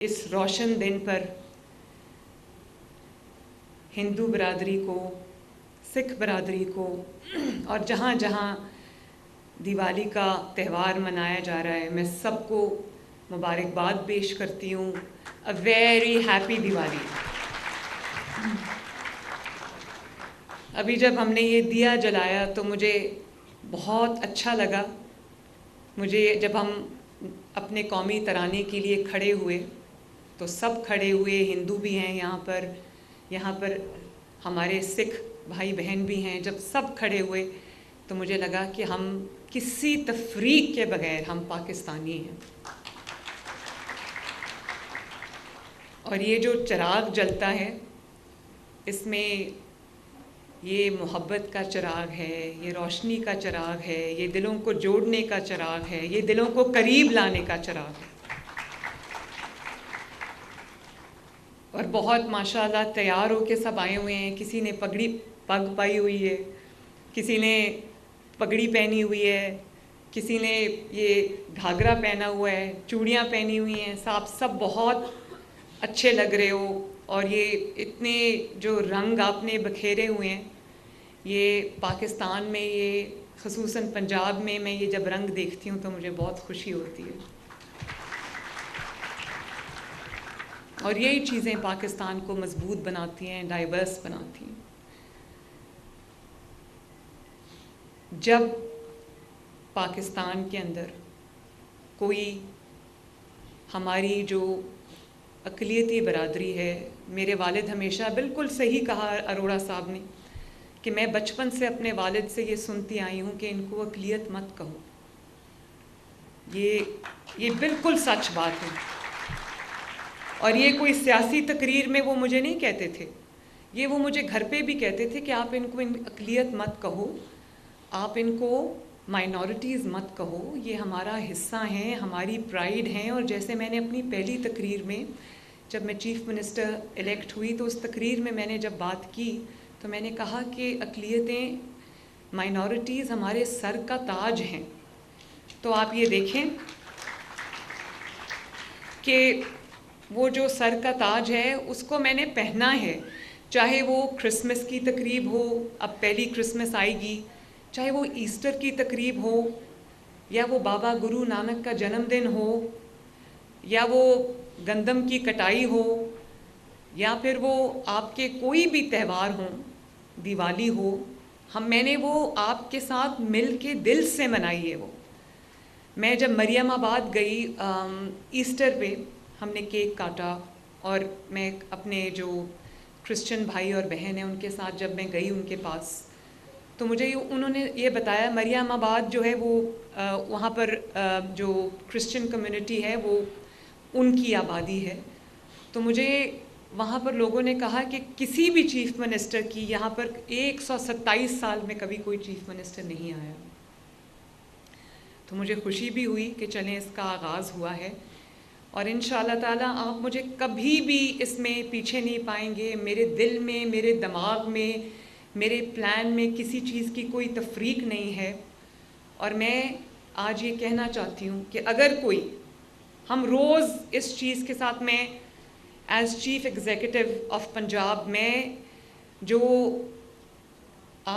اس روشن دن پر ہندو برادری کو، سکھ برادری کو اور جہاں جہاں دیوالی کا تہوار منایا جا رہا ہے، میں سب کو مبارکباد پیش کرتی ہوں. A very happy Diwali. ابھی جب ہم نے یہ دیا جلایا تو مجھے بہت اچھا لگا. مجھے جب ہم اپنے قومی ترانے کے لیے کھڑے ہوئے تو سب کھڑے ہوئے، ہندو بھی ہیں یہاں پر ہمارے سکھ بھائی بہن بھی ہیں. جب سب کھڑے ہوئے تو مجھے لگا کہ ہم کسی تفریق کے بغیر ہم پاکستانی ہیں. اور یہ جو چراغ جلتا ہے اس میں یہ محبت کا چراغ ہے، یہ روشنی کا چراغ ہے، یہ دلوں کو جوڑنے کا چراغ ہے، یہ دلوں کو قریب لانے کا چراغ ہے. اور بہت ماشاءاللہ تیار ہو کے سب آئے ہوئے ہیں. کسی نے پگ پائی ہوئی ہے، کسی نے پگڑی پہنی ہوئی ہے، کسی نے یہ گھاگرا پہنا ہوا ہے، چوڑیاں پہنی ہوئی ہیں. سب بہت اچھے لگ رہے ہو. اور یہ اتنے جو رنگ آپ نے بکھیرے ہوئے ہیں، یہ پاکستان میں، یہ خصوصاً پنجاب میں یہ جب رنگ دیکھتی ہوں تو مجھے بہت خوشی ہوتی ہے. اور یہی چیزیں پاکستان کو مضبوط بناتی ہیں، ڈائیورس بناتی ہیں. جب پاکستان کے اندر کوئی ہماری جو اقلیتی برادری ہے، میرے والد ہمیشہ بالکل صحیح کہا اروڑا صاحب نے کہ میں بچپن سے اپنے والد سے یہ سنتی آئی ہوں کہ ان کو اقلیت مت کہو. یہ بالکل سچ بات ہے. اور یہ کوئی سیاسی تقریر میں وہ مجھے نہیں کہتے تھے، یہ وہ مجھے گھر پہ بھی کہتے تھے کہ آپ ان کو اقلیت مت کہو، آپ ان کو مائنورٹیز مت کہو، یہ ہمارا حصہ ہیں، ہماری پرائیڈ ہیں. اور جیسے میں نے اپنی پہلی تقریر میں جب میں چیف منسٹر الیکٹ ہوئی تو اس تقریر میں نے جب بات کی تو میں نے کہا کہ اقلیتیں، مائنورٹیز ہمارے سر کا تاج ہیں. تو آپ یہ دیکھیں کہ وہ جو سر کا تاج ہے اس کو میں نے پہنا ہے، چاہے وہ کرسمس کی تقریب ہو، اب پہلی کرسمس آئے گی، چاہے وہ ایسٹر کی تقریب ہو، یا وہ بابا گرو نانک کا جنم دن ہو، یا وہ گندم کی کٹائی ہو، یا پھر وہ آپ کے کوئی بھی تہوار ہوں، دیوالی ہو، میں نے وہ آپ کے ساتھ مل کے دل سے منائی ہے. وہ میں جب مریم آباد گئی ایسٹر پہ، ہم نے کیک کاٹا اور میں اپنے جو کرسچن بھائی اور بہن ہیں ان کے ساتھ جب میں گئی ان کے پاس تو مجھے انہوں نے یہ بتایا مریم آباد جو ہے وہ وہاں پر جو کرسچن کمیونٹی ہے وہ ان کی آبادی ہے. تو مجھے وہاں پر لوگوں نے کہا کہ کسی بھی چیف منسٹر کی یہاں پر 127 سال میں کبھی کوئی چیف منسٹر نہیں آیا. تو مجھے خوشی بھی ہوئی کہ چلیں اس کا آغاز ہوا ہے. اور انشاءاللہ تعالیٰ آپ مجھے کبھی بھی اس میں پیچھے نہیں پائیں گے. میرے دل میں، میرے دماغ میں، میرے پلان میں کسی چیز کی کوئی تفریق نہیں ہے. اور میں آج یہ کہنا چاہتی ہوں کہ اگر کوئی، ہم روز اس چیز کے ساتھ، میں as chief executive of Punjab, میں جو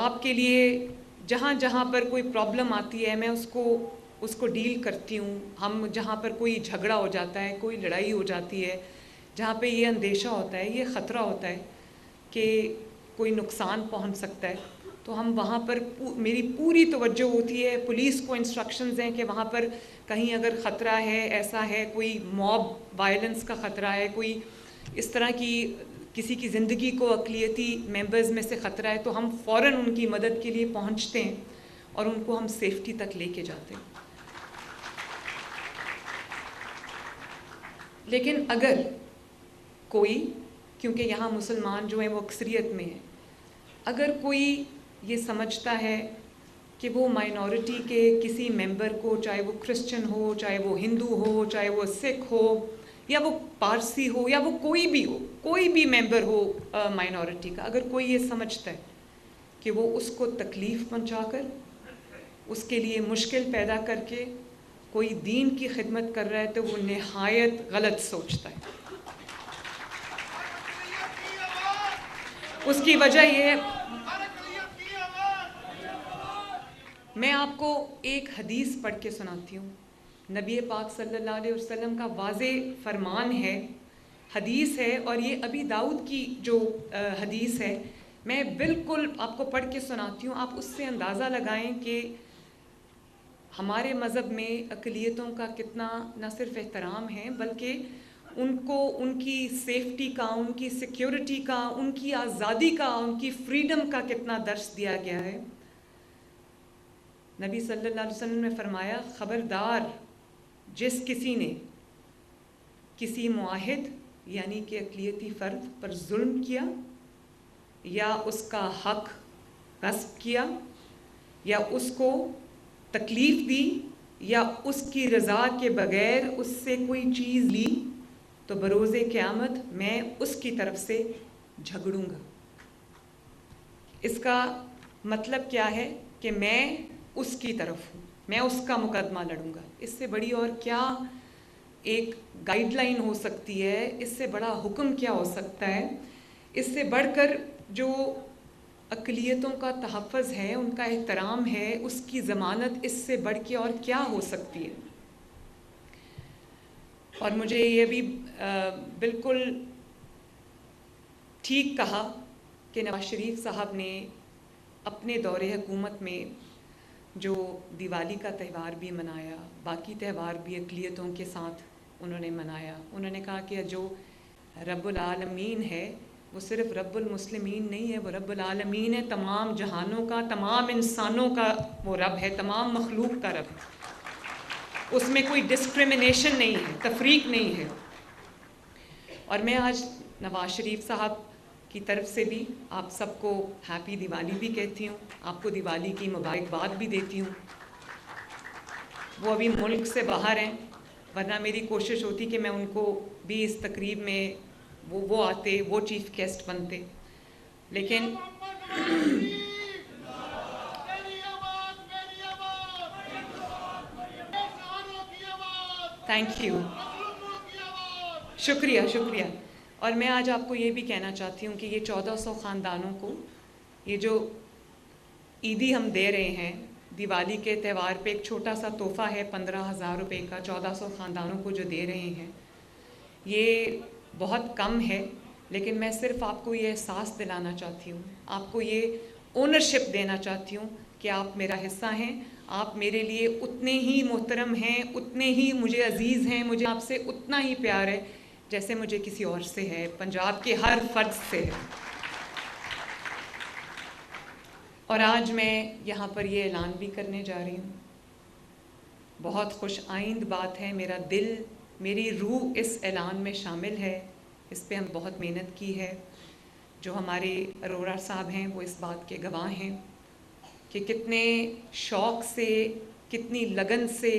آپ کے لیے جہاں جہاں پر کوئی پرابلم آتی ہے میں اس کو ڈیل کرتی ہوں. ہم جہاں پر کوئی جھگڑا ہو جاتا ہے، کوئی لڑائی ہو جاتی ہے، جہاں پہ یہ اندیشہ ہوتا ہے، یہ خطرہ ہوتا ہے کہ کوئی نقصان پہنچ سکتا ہے، تو ہم وہاں پر میری پوری توجہ ہوتی ہے. پولیس کو انسٹرکشنز ہیں کہ وہاں پر کہیں اگر خطرہ ہے، ایسا ہے، کوئی موب وائلنس کا خطرہ ہے، کوئی اس طرح کی کسی کی زندگی کو اقلیتی ممبرز میں سے خطرہ ہے، تو ہم فوراً ان کی مدد کے لیے پہنچتے ہیں اور ان کو ہم سیفٹی تک لے کے جاتے ہیں. لیکن اگر کوئی، کیونکہ یہاں مسلمان جو ہیں وہ اکثریت میں ہیں، اگر کوئی یہ سمجھتا ہے کہ وہ مائنورٹی کے کسی ممبر کو، چاہے وہ کرسچن ہو، چاہے وہ ہندو ہو، چاہے وہ سکھ ہو، یا وہ پارسی ہو، یا وہ کوئی بھی ہو، کوئی بھی ممبر ہو مائنورٹی کا، اگر کوئی یہ سمجھتا ہے کہ وہ اس کو تکلیف پہنچا کر، اس کے لیے مشکل پیدا کر کے کوئی دین کی خدمت کر رہا ہے تو وہ نہایت غلط سوچتا ہے. اس کی وجہ یہ، میں آپ کو ایک حدیث پڑھ کے سناتی ہوں. نبی پاک صلی اللہ علیہ وسلم کا واضح فرمان ہے، حدیث ہے، اور یہ ابی داؤد کی جو حدیث ہے، میں بالکل آپ کو پڑھ کے سناتی ہوں. آپ اس سے اندازہ لگائیں کہ ہمارے مذہب میں اقلیتوں کا کتنا نہ صرف احترام ہے بلکہ ان کو ان کی سیفٹی کا، ان کی سیکیورٹی کا، ان کی آزادی کا، ان کی فریڈم کا کتنا درس دیا گیا ہے. نبی صلی اللہ علیہ وسلم نے فرمایا، خبردار جس کسی نے کسی معاہد یعنی کہ اقلیتی فرد پر ظلم کیا یا اس کا حق غصب کیا یا اس کو تکلیف دی یا اس کی رضا کے بغیر اس سے کوئی چیز لی تو بروز قیامت میں اس کی طرف سے جھگڑوں گا. اس کا مطلب کیا ہے کہ میں اس کی طرف ہوں، میں اس کا مقدمہ لڑوں گا. اس سے بڑی اور کیا ایک گائیڈ لائن ہو سکتی ہے، اس سے بڑا حکم کیا ہو سکتا ہے، اس سے بڑھ کر جو اقلیتوں کا تحفظ ہے، ان کا احترام ہے، اس کی ضمانت اس سے بڑھ کے اور کیا ہو سکتی ہے. اور مجھے یہ بھی بالکل ٹھیک کہا کہ نواز شریف صاحب نے اپنے دور حکومت میں جو دیوالی کا تہوار بھی منایا، باقی تہوار بھی اقلیتوں کے ساتھ انہوں نے منایا. انہوں نے کہا کہ جو رب العالمین ہے وہ صرف رب المسلمین نہیں ہے، وہ رب العالمین ہے، تمام جہانوں کا، تمام انسانوں کا وہ رب ہے، تمام مخلوق کا رب ہے. اس میں کوئی ڈسکریمنیشن نہیں ہے، تفریق نہیں ہے. اور میں آج نواز شریف صاحب کی طرف سے بھی آپ سب کو ہیپی دیوالی بھی کہتی ہوں، آپ کو دیوالی کی مبارکباد بھی دیتی ہوں. وہ ابھی ملک سے باہر ہیں، ورنہ میری کوشش ہوتی کہ میں ان کو بھی اس تقریب میں وہ آتے، وہ چیف گیسٹ بنتے، لیکن تھینک یو، شکریہ شکریہ. اور میں آج آپ کو یہ بھی کہنا چاہتی ہوں کہ یہ 1400 خاندانوں کو یہ جو عیدی ہم دے رہے ہیں دیوالی کے تہوار پہ، ایک چھوٹا سا تحفہ ہے 15,000 روپے کا 1400 خاندانوں کو جو دے رہے ہیں، یہ بہت کم ہے. لیکن میں صرف آپ کو یہ احساس دلانا چاہتی ہوں، آپ کو یہ اونرشپ دینا چاہتی ہوں کہ آپ میرا حصہ ہیں، آپ میرے لیے اتنے ہی محترم ہیں، اتنے ہی مجھے عزیز ہیں، مجھے آپ سے اتنا ہی پیار ہے جیسے مجھے کسی اور سے ہے، پنجاب کے ہر فرد سے ہے. اور آج میں یہاں پر یہ اعلان بھی کرنے جا رہی ہوں، بہت خوش آئند بات ہے، میرا دل، میری روح اس اعلان میں شامل ہے. اس پہ ہم بہت محنت کی ہے. جو ہمارے اروڑہ صاحب ہیں وہ اس بات کے گواہ ہیں کہ کتنے شوق سے، کتنی لگن سے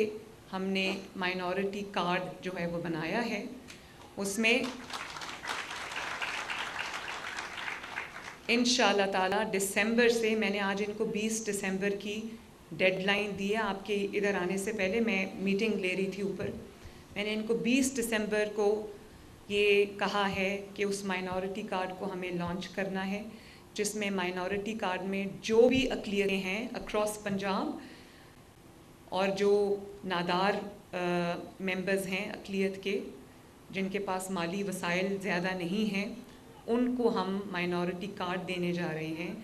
ہم نے مائنورٹی کارڈ جو ہے وہ بنایا ہے. اس میں انشاءاللہ تعالی دسمبر سے، میں نے آج ان کو 20 دسمبر کی ڈیڈ لائن دی ہے. آپ کے ادھر آنے سے پہلے میں میٹنگ لے رہی تھی اوپر، میں نے ان کو 20 دسمبر کو یہ کہا ہے کہ اس مائنورٹی کارڈ کو ہمیں لانچ کرنا ہے، جس میں مائنورٹی کارڈ میں جو بھی اقلیتیں ہیں اکراس پنجاب اور جو نادار ممبرز ہیں اقلیت کے، جن کے پاس مالی وسائل زیادہ نہیں ہیں، ان کو ہم مائنورٹی کارڈ دینے جا رہے ہیں،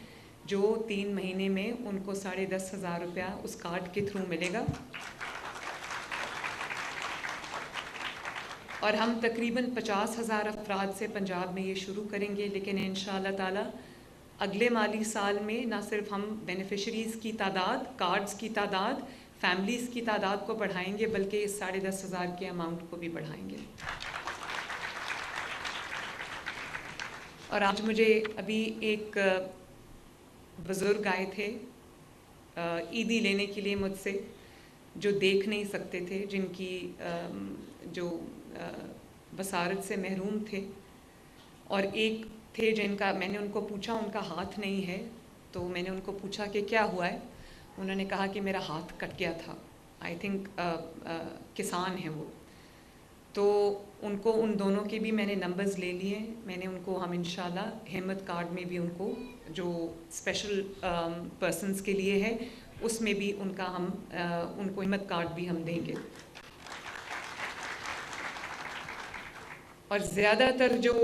جو 3 مہینے میں ان کو 10,500 روپیہ اس کارڈ کے تھرو ملے گا. اور ہم تقریباً 50,000 افراد سے پنجاب میں یہ شروع کریں گے، لیکن انشاءاللہ تعالی اگلے مالی سال میں نہ صرف ہم بینیفیشریز کی تعداد، کارڈز کی تعداد، فیملیز کی تعداد کو بڑھائیں گے بلکہ اس 10,500 کے اماؤنٹ کو بھی بڑھائیں گے. اور آج مجھے ابھی ایک بزرگ آئے تھے عیدی لینے کے لیے مجھ سے، جو دیکھ نہیں سکتے تھے، جن کی جو بصارت سے محروم تھے، اور ایک تھے جن کا، میں نے ان کو پوچھا، ان کا ہاتھ نہیں ہے، تو میں نے ان کو پوچھا کہ کیا ہوا ہے. انہوں نے کہا کہ میرا ہاتھ کٹ گیا تھا. آئی تھنک کسان ہیں وہ، تو ان کو ان دونوں کے بھی میں نے نمبرز لے لیے ہیں. میں نے ان کو ہم انشاءاللہ ہمت کارڈ میں بھی ان کو جو اسپیشل پرسنس کے لیے ہے اس میں بھی ان کا ہم ان کو ہمت کارڈ بھی ہم دیں گے. اور زیادہ تر جو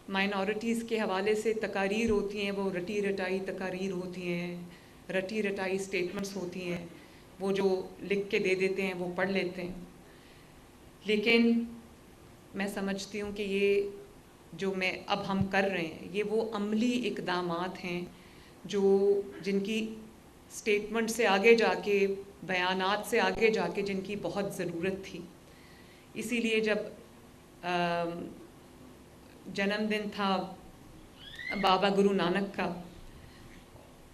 مائنورٹیز کے حوالے سے تقاریر ہوتی ہیں وہ رٹی رٹائی تقاریر ہوتی ہیں، رٹی رٹائی اسٹیٹمنٹس ہوتی ہیں، وہ جو لکھ کے دے دیتے ہیں وہ پڑھ لیتے ہیں. لیکن میں سمجھتی ہوں کہ یہ جو اب ہم کر رہے ہیں یہ وہ عملی اقدامات ہیں جو جن کی اسٹیٹمنٹ سے آگے جا کے، بیانات سے آگے جا کے جن کی بہت ضرورت تھی. اسی لیے جب جنم دن تھا بابا گرو نانک کا،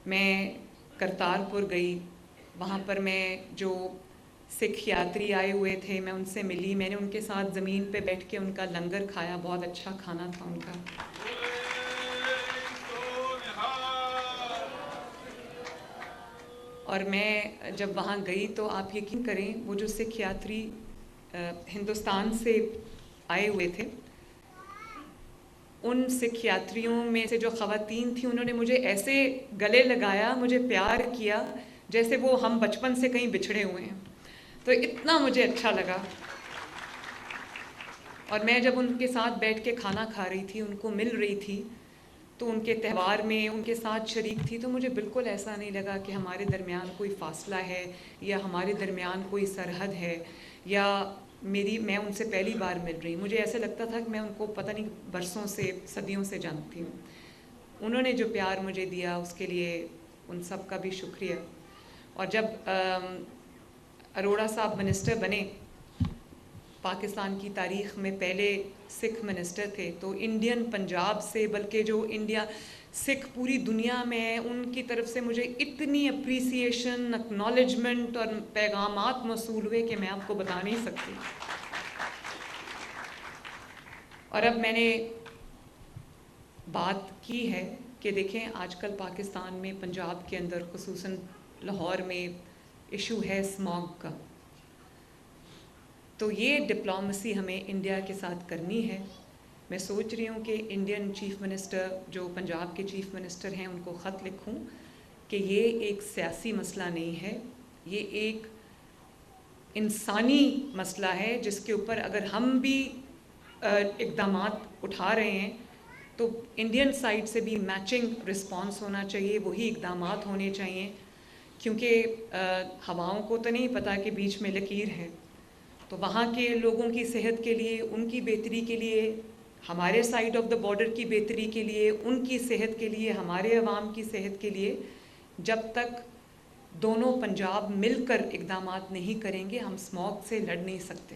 میں کرتارپور گئی. وہاں پر میں جو سکھ یاتری آئے ہوئے تھے میں ان سے ملی، میں نے ان کے ساتھ زمین پہ بیٹھ کے ان کا لنگر کھایا، بہت اچھا کھانا تھا ان کا. اور میں جب وہاں گئی تو آپ یقین کریں وہ جو سکھ یاتری ہندوستان سے آئے ہوئے تھے، ان سکھ یاتریوں میں سے جو خواتین تھیں انہوں نے مجھے ایسے گلے لگایا، مجھے پیار کیا جیسے وہ ہم بچپن سے کہیں بچھڑے ہوئے ہیں. تو اتنا مجھے اچھا لگا. اور میں جب ان کے ساتھ بیٹھ کے کھانا کھا رہی تھی، ان کو مل رہی تھی، تو ان کے تہوار میں ان کے ساتھ شریک تھی، تو مجھے بالکل ایسا نہیں لگا کہ ہمارے درمیان کوئی فاصلہ ہے یا ہمارے درمیان کوئی سرحد ہے یا میں ان سے پہلی بار مل رہی. مجھے ایسے لگتا تھا کہ میں ان کو پتہ نہیں برسوں سے صدیوں سے جانتی ہوں. انہوں نے جو پیار مجھے دیا اس کے لیے ان سب کا بھی شکریہ. اور جب اروڑہ صاحب منسٹر بنے، پاکستان کی تاریخ میں پہلے سکھ منسٹر تھے، تو انڈین پنجاب سے، بلکہ جو انڈیا سکھ پوری دنیا میں ہے، ان کی طرف سے مجھے اتنی اپریسیشن، اکنالجمنٹ اور پیغامات موصول ہوئے کہ میں آپ کو بتا نہیں سکتی. اور اب میں نے بات کی ہے کہ دیکھیں آج کل پاکستان میں پنجاب کے اندر خصوصاً لاہور میں ایشو ہے اسماگ کا. تو یہ ڈپلومسی ہمیں انڈیا کے ساتھ کرنی ہے. میں سوچ رہی ہوں کہ انڈین چیف منسٹر جو پنجاب کے چیف منسٹر ہیں ان کو خط لکھوں کہ یہ ایک سیاسی مسئلہ نہیں ہے، یہ ایک انسانی مسئلہ ہے جس کے اوپر اگر ہم بھی اقدامات اٹھا رہے ہیں تو انڈین سائڈ سے بھی میچنگ رسپانس ہونا چاہیے، وہی اقدامات ہونے چاہیے. کیونکہ ہواؤں کو تو نہیں پتہ کہ بیچ میں لکیر ہے. تو وہاں کے لوگوں کی صحت کے لیے، ان کی بہتری کے لیے، ہمارے سائڈ آف دا بارڈر کی بہتری کے لیے، ان کی صحت کے لیے، ہمارے عوام کی صحت کے لیے، جب تک دونوں پنجاب مل کر اقدامات نہیں کریں گے ہم اسموگ سے لڑ نہیں سکتے.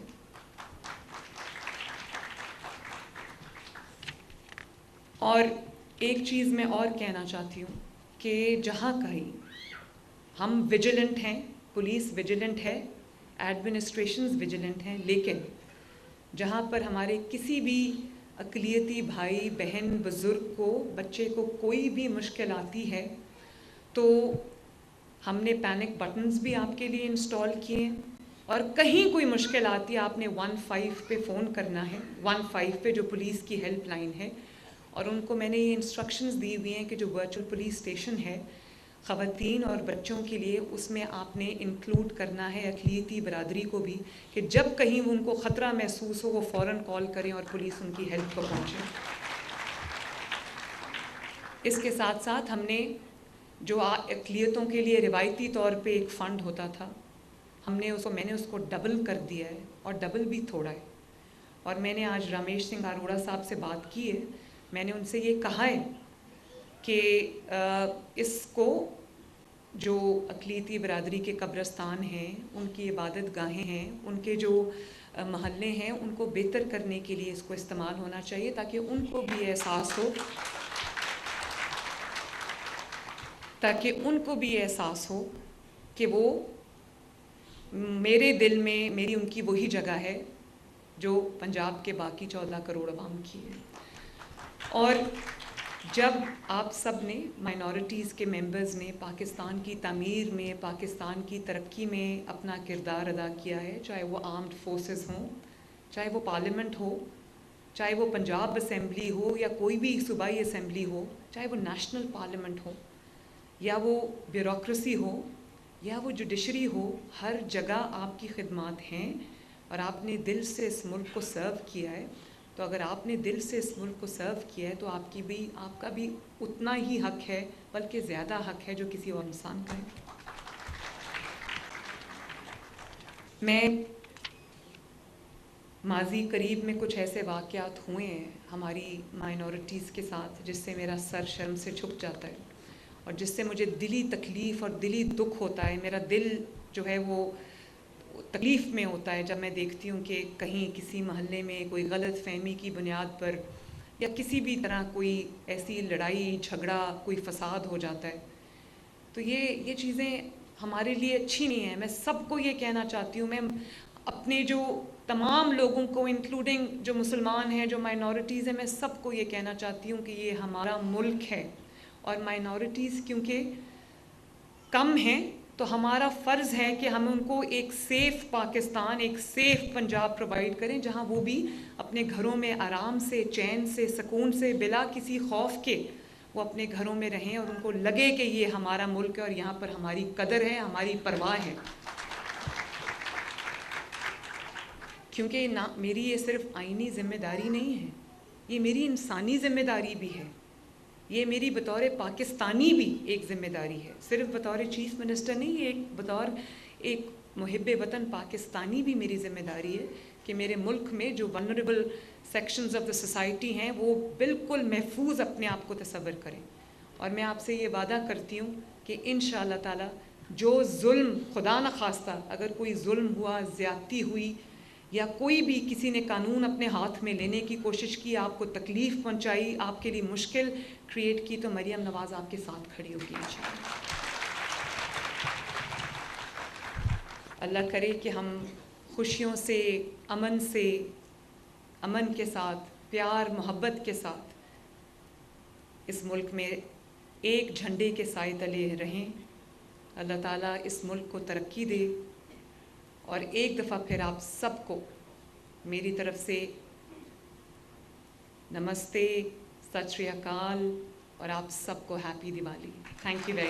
اور ایک چیز میں اور کہنا چاہتی ہوں کہ جہاں کہیں ہم ویجیلنٹ ہیں، پولیس ویجیلنٹ ہے، ایڈمنسٹریشنز ویجیلنٹ ہیں، لیکن جہاں پر ہمارے کسی بھی اقلیتی بھائی بہن بزرگ کو، بچے کو کوئی بھی مشکل آتی ہے تو ہم نے پینک بٹنز بھی آپ کے لیے انسٹال کیے ہیں. اور کہیں کوئی مشکل آتی ہے آپ نے 15 پہ فون کرنا ہے، 15 پہ جو پولیس کی ہیلپ لائن ہے. اور ان کو میں نے یہ انسٹرکشنز دی ہوئی ہیں کہ جو ورچوئل پولیس اسٹیشن ہے خواتین اور بچوں کے لیے، اس میں آپ نے انکلوڈ کرنا ہے اقلیتی برادری کو بھی، کہ جب کہیں ان کو خطرہ محسوس ہو وہ فوراً کال کریں اور پولیس ان کی ہیلپ کو پہنچے. اس کے ساتھ ساتھ ہم نے جو اقلیتوں کے لیے روایتی طور پہ ایک فنڈ ہوتا تھا، میں نے اس کو ڈبل کر دیا ہے، اور ڈبل بھی تھوڑا ہے. اور میں نے آج رمیش سنگھ اروڑہ صاحب سے بات کی ہے، میں نے ان سے یہ کہا ہے کہ اس کو جو اقلیتی برادری کے قبرستان ہیں، ان کی عبادت گاہیں ہیں، ان کے جو محلے ہیں، ان کو بہتر کرنے کے لیے اس کو استعمال ہونا چاہیے، تاکہ ان کو بھی احساس ہو کہ وہ میرے دل میں میری ان کی وہی جگہ ہے جو پنجاب کے باقی 14 کروڑ عوام کی ہے. اور جب آپ سب نے مائنورٹیز کے ممبرز نے پاکستان کی تعمیر میں، پاکستان کی ترقی میں اپنا کردار ادا کیا ہے، چاہے وہ آرمڈ فورسز ہوں، چاہے وہ پارلیمنٹ ہو، چاہے وہ پنجاب اسمبلی ہو یا کوئی بھی صوبائی اسمبلی ہو، چاہے وہ نیشنل پارلیمنٹ ہو یا وہ بیوروکریسی ہو یا وہ جوڈیشری ہو، ہر جگہ آپ کی خدمات ہیں اور آپ نے دل سے اس ملک کو سرو کیا ہے. تو اگر آپ نے دل سے اس ملک کو سرو کیا ہے تو آپ کا بھی اتنا ہی حق ہے، بلکہ زیادہ حق ہے جو کسی اور انسان کا ہے. میں ماضی قریب میں کچھ ایسے واقعات ہوئے ہیں ہماری مائنورٹیز کے ساتھ جس سے میرا سر شرم سے جھک جاتا ہے اور جس سے مجھے دلی تکلیف اور دلی دکھ ہوتا ہے. میرا دل جو ہے وہ تکلیف میں ہوتا ہے جب میں دیکھتی ہوں کہ کہیں کسی محلے میں کوئی غلط فہمی کی بنیاد پر یا کسی بھی طرح کوئی ایسی لڑائی جھگڑا کوئی فساد ہو جاتا ہے. تو یہ چیزیں ہمارے لیے اچھی نہیں ہیں. میں سب کو یہ کہنا چاہتی ہوں، میں اپنے جو تمام لوگوں کو انکلوڈنگ جو مسلمان ہیں، جو مائنورٹیز ہیں، میں سب کو یہ کہنا چاہتی ہوں کہ یہ ہمارا ملک ہے اور مائنورٹیز کیونکہ کم ہیں تو ہمارا فرض ہے کہ ہم ان کو ایک سیف پاکستان، ایک سیف پنجاب پرووائڈ کریں جہاں وہ بھی اپنے گھروں میں آرام سے، چین سے، سکون سے، بلا کسی خوف کے وہ اپنے گھروں میں رہیں اور ان کو لگے کہ یہ ہمارا ملک ہے اور یہاں پر ہماری قدر ہے، ہماری پرواہ ہے. کیونکہ میری یہ صرف آئینی ذمہ داری نہیں ہے، یہ میری انسانی ذمہ داری بھی ہے. یہ میری بطور پاکستانی بھی ایک ذمہ داری ہے، صرف بطور چیف منسٹر نہیں، یہ بطور ایک محب وطن پاکستانی بھی میری ذمہ داری ہے کہ میرے ملک میں جو vulnerable sections of the society ہیں وہ بالکل محفوظ اپنے آپ کو تصور کریں. اور میں آپ سے یہ وعدہ کرتی ہوں کہ انشاءاللہ تعالی جو ظلم، خدا نخواستہ اگر کوئی ظلم ہوا، زیادتی ہوئی یا کوئی بھی کسی نے قانون اپنے ہاتھ میں لینے کی کوشش کی، آپ کو تکلیف پہنچائی، آپ کے لیے مشکل کریٹ کی، تو مریم نواز آپ کے ساتھ کھڑی ہوگی انشاءاللہ. اللہ کرے کہ ہم خوشیوں سے، امن کے ساتھ، پیار محبت کے ساتھ اس ملک میں ایک جھنڈے کے سائے تلے رہیں. اللہ تعالیٰ اس ملک کو ترقی دے. اور ایک دفعہ پھر آپ سب کو میری طرف سے نمستے، ست شری اکال اور آپ سب کو happy Diwali. Thank you very